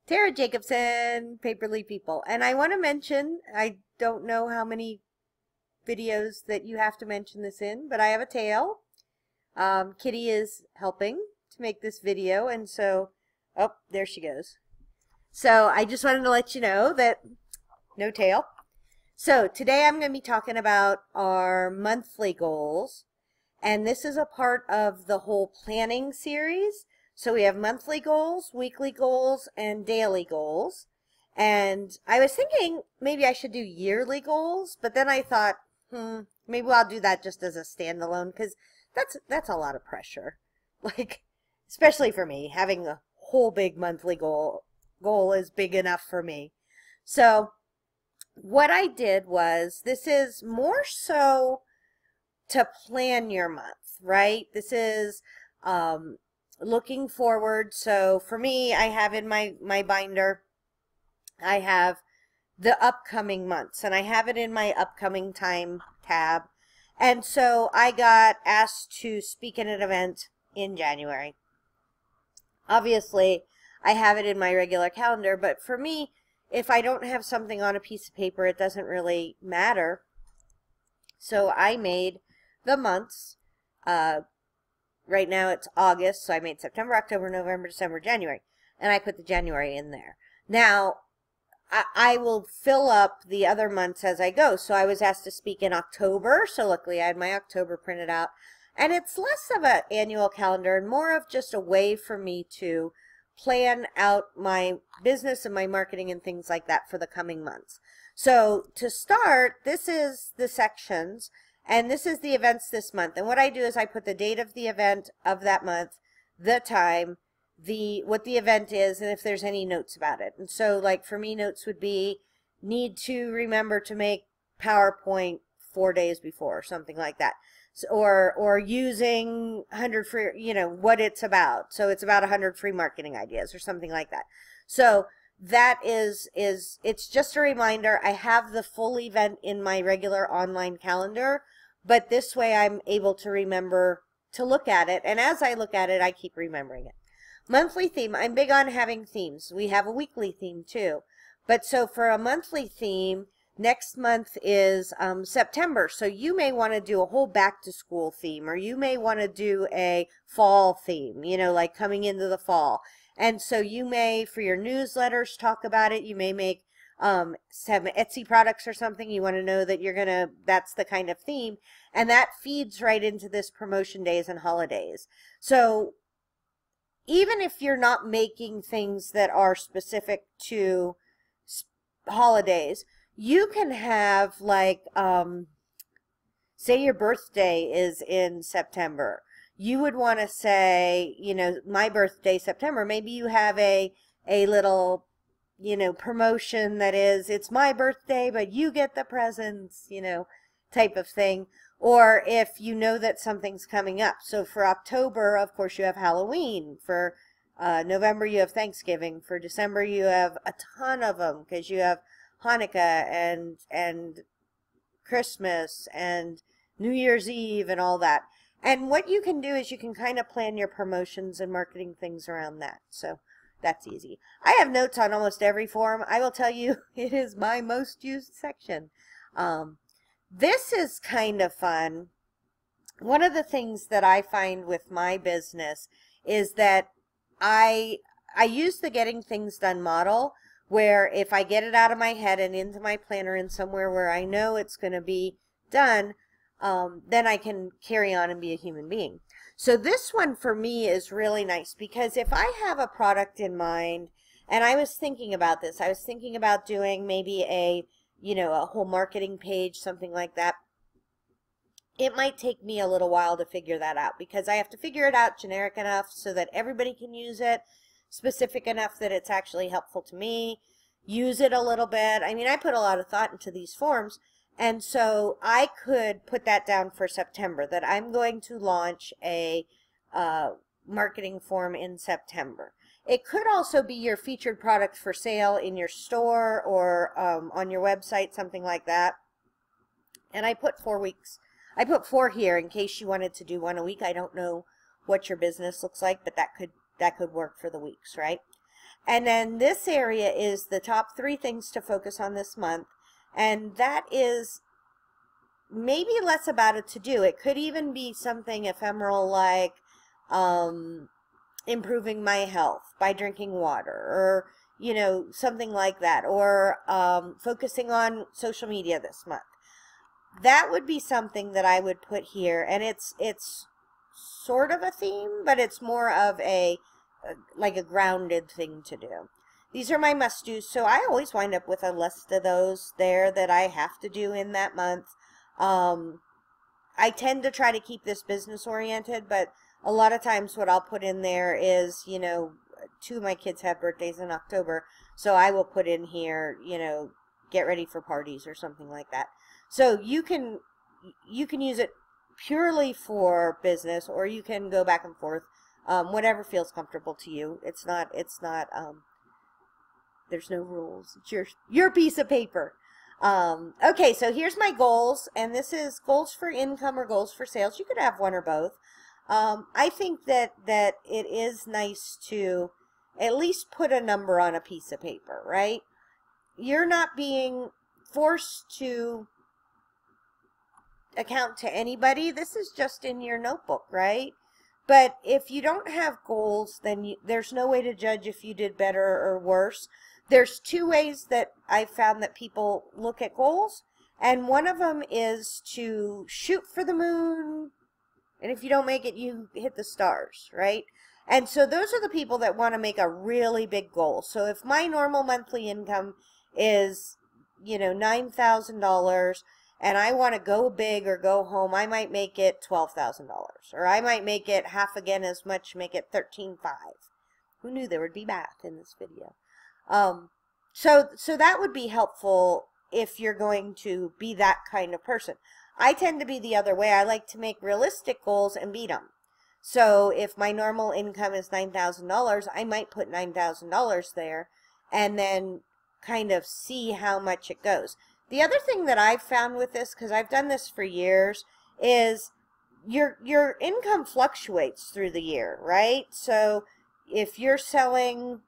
Tara Jacobson, Paperly People. And I want to mention, I don't know how many videos that you have to mention this in, but I have a tail. Kitty is helping to make this video, and so, oh, there she goes. So I just wanted to let you know that no tail. So today I'm going to be talking about our monthly goals, and this is a part of the whole planning series. So we have monthly goals, weekly goals, and daily goals. And I was thinking maybe I should do yearly goals, but then I thought, maybe I'll do that just as a standalone, because that's a lot of pressure. Like, especially for me, having a whole big monthly goal is big enough for me. So what I did was, this is more so to plan your month, right? This is looking forward. So for me, I have in my binder, I have the upcoming months, and I have it in my upcoming time tab. And so I got asked to speak at an event in January. Obviously, I have it in my regular calendar, but for me, if I don't have something on a piece of paper, it doesn't really matter. So I made the months. Right now it's August, so I made September, October, November, December, January. And I put the January in there. Now, I will fill up the other months as I go. So I was asked to speak in October, so luckily I had my October printed out. And it's less of an annual calendar and more of just a way for me to plan out my business and my marketing and things like that for the coming months. So to start, this is the sections, and this is the events this month. And what I do is I put the date of the event of that month, the time, what the event is, and if there's any notes about it. And so, like, for me, notes would be, need to remember to make PowerPoint 4 days before, or something like that. So, or using 100 free, what it's about. So it's about 100 free marketing ideas or something like that. So that it's just a reminder. I have the full event in my regular online calendar, but this way I'm able to remember to look at it. And as I look at it, I keep remembering it. Monthly theme. I'm big on having themes. We have a weekly theme too. But so for a monthly theme, next month is September. So you may want to do a whole back to school theme, or you may want to do a fall theme, like coming into the fall. And so you may, for your newsletters, talk about it. You may make some Etsy products or something. You want to know that that's the kind of theme. And that feeds right into this promotion days and holidays. So even if you're not making things that are specific to holidays, you can have, like, say your birthday is in September. You would want to say, my birthday, September. Maybe you have a little, promotion that is, it's my birthday, but you get the presents, type of thing. Or if you know that something's coming up. So for October, of course, you have Halloween. For November, you have Thanksgiving. For December, you have a ton of them, because you have Hanukkah and Christmas and New Year's Eve and all that. And what you can do is you can kind of plan your promotions and marketing things around that. So that's easy. I have notes on almost every form. I will tell you, it is my most used section. This is kind of fun. One of the things that I find with my business is that I use the Getting Things Done model, where if I get it out of my head and into my planner and somewhere where I know it's going to be done, then I can carry on and be a human being. So this one for me is really nice, because if I have a product in mind, and I was thinking about this, I was thinking about doing maybe a whole marketing page, something like that. It might take me a little while to figure that out, because I have to figure it out generic enough so that everybody can use it, specific enough that it's actually helpful to me, use it a little bit. I mean, I put a lot of thought into these forms, and so I could put that down for September, that I'm going to launch a marketing form in September. It could also be your featured product for sale in your store or on your website, something like that. And I put 4 weeks. I put 4 here in case you wanted to do one a week. I don't know what your business looks like, but that could work for the weeks, right? And then this area is the top 3 things to focus on this month. And that is maybe less about a to-do. It could even be something ephemeral like improving my health by drinking water, or, you know, something like that, or focusing on social media this month. That would be something that I would put here, and it's sort of a theme, but it's more of a like a grounded thing to do. These are my must-dos, so I always wind up with a list of those there that I have to do in that month. I tend to try to keep this business-oriented, but a lot of times what I'll put in there is, you know, 2 of my kids have birthdays in October, so I will put in here, you know, get ready for parties or something like that. So you can use it purely for business, or you can go back and forth, whatever feels comfortable to you. It's not there's no rules. It's your piece of paper. Okay, so here's my goals, and this is goals for income or goals for sales. You could have one or both. I think that it is nice to at least put a number on a piece of paper, right? You're not being forced to account to anybody. This is just in your notebook, right? But if you don't have goals, then there's no way to judge if you did better or worse. There's 2 ways that I've found that people look at goals, and one of them is to shoot for the moon, and if you don't make it, you hit the stars, right? And so those are the people that want to make a really big goal. So if my normal monthly income is, you know, $9,000, and I want to go big or go home, I might make it $12,000, or I might make it half again as much, make it $13,500. Who knew there would be math in this video? So that would be helpful if you're going to be that kind of person. I tend to be the other way. I like to make realistic goals and beat them. So if my normal income is $9,000, I might put $9,000 there and then kind of see how much it goes. The other thing that I've found with this, because I've done this for years, is your income fluctuates through the year, right? So if you're selling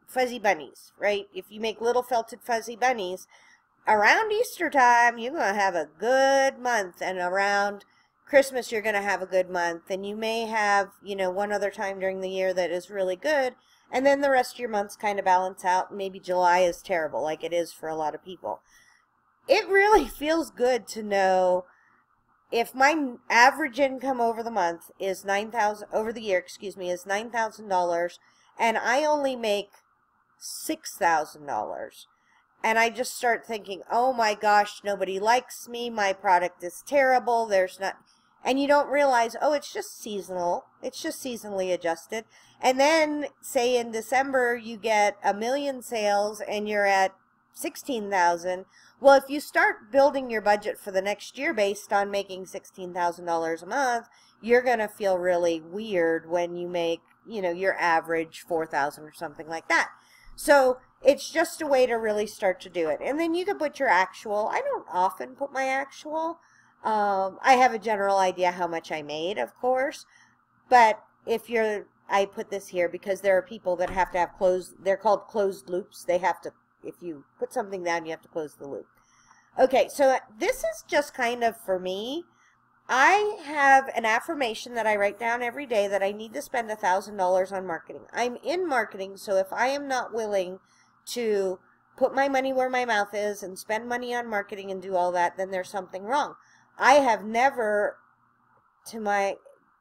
fuzzy bunnies, right? If you make little felted fuzzy bunnies, around Easter time, you're going to have a good month, and around Christmas, you're going to have a good month, and you may have, you know, one other time during the year that is really good, and then the rest of your months kind of balance out. Maybe July is terrible, like it is for a lot of people. It really feels good to know if my average income over the month is over the year, excuse me, is $9,000, and I only make $6,000. And I just start thinking, oh my gosh, nobody likes me, my product is terrible, there's not, and you don't realize, oh, it's just seasonal, it's just seasonally adjusted. And then, say in December, you get 1 million sales and you're at 16,000. Well, if you start building your budget for the next year based on making $16,000 a month, you're going to feel really weird when you make, you know, your average 4,000 or something like that. So it's just a way to really start to do it. And then you can put your actual. I don't often put my actual. I have a general idea how much I made, of course. But if you're, I put this here because there are people that have to have closed, they're called closed loops. They have to, if you put something down, you have to close the loop. Okay, so this is just kind of for me. I have an affirmation that I write down every day that I need to spend $1,000 on marketing. I'm in marketing, so if I am not willing to put my money where my mouth is and spend money on marketing and do all that, then there's something wrong. I have never,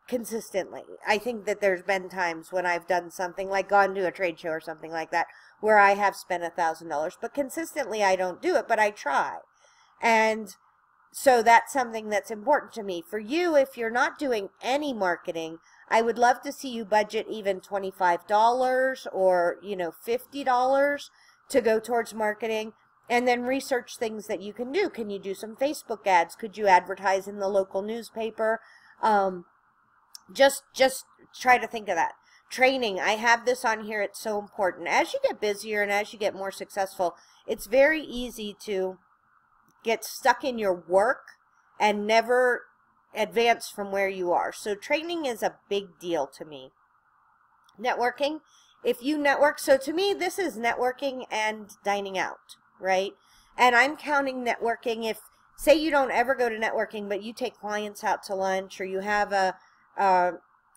consistently, I think that there's been times when I've done something like gone to a trade show or something like that where I have spent $1,000, but consistently I don't do it, but I try. And so that's something that's important to me. For you, if you're not doing any marketing, I would love to see you budget even $25 or, you know, $50 to go towards marketing, and then research things that you can do. Can you do some Facebook ads? Could you advertise in the local newspaper? Just try to think of that. Training, I have this on here. It's so important. As you get busier and as you get more successful, it's very easy to get stuck in your work and never advance from where you are. So training is a big deal to me. Networking if you network, so to me, this is networking and dining out, right? And I'm counting networking if, say you don't ever go to networking, but you take clients out to lunch, or you have a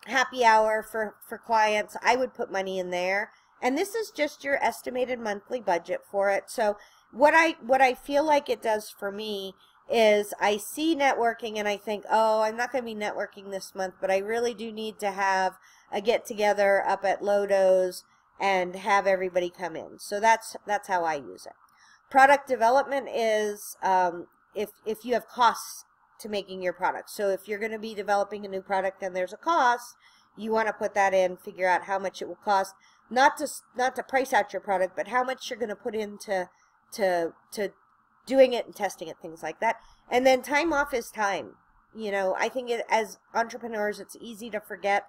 happy hour for clients, I would put money in there. And this is just your estimated monthly budget for it. So what I feel like it does for me is I see networking and I think, oh, I'm not going to be networking this month, but I really do need to have a get together up at Lodo's and have everybody come in. So that's how I use it. Product development is if you have costs to making your product. So if you're going to be developing a new product and there's a cost, you want to put that in, figure out how much it will cost, not to price out your product, but how much you're going to put into to doing it and testing it, things like that. And then time off is time. You know, I think as entrepreneurs, it's easy to forget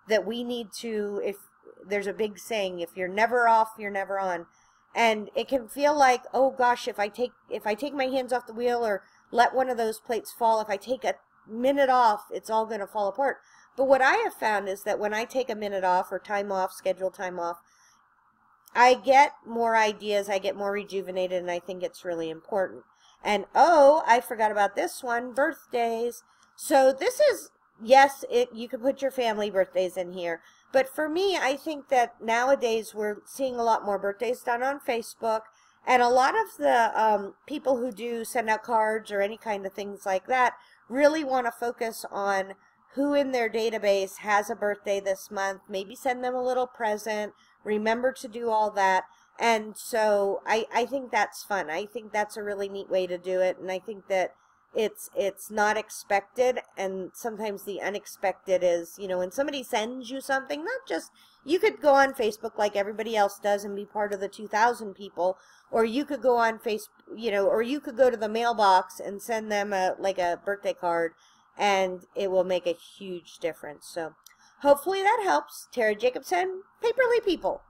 that we need to, if there's a big saying, if you're never off, you're never on. And it can feel like, oh gosh, if I take my hands off the wheel or let one of those plates fall, if I take a minute off, it's all going to fall apart. But what I have found is that when I take a minute off or time off, scheduled time off, I get more ideas, I get more rejuvenated, and I think it's really important. And oh, I forgot about this one, birthdays. So this is, yes, you can put your family birthdays in here. But for me, I think that nowadays we're seeing a lot more birthdays done on Facebook. And a lot of the people who do send out cards or any kind of things like that really want to focus on who in their database has a birthday this month. Maybe send them a little present. Remember to do all that. And so I think that's fun. I think that's a really neat way to do it. And I think that it's not expected, and sometimes the unexpected is, you know, when somebody sends you something, not just, you could go on Facebook like everybody else does and be part of the 2,000 people, or you could go on Facebook, you know, or you could go to the mailbox and send them like a birthday card, and it will make a huge difference. So hopefully that helps. Tara Jacobson, Paperly People.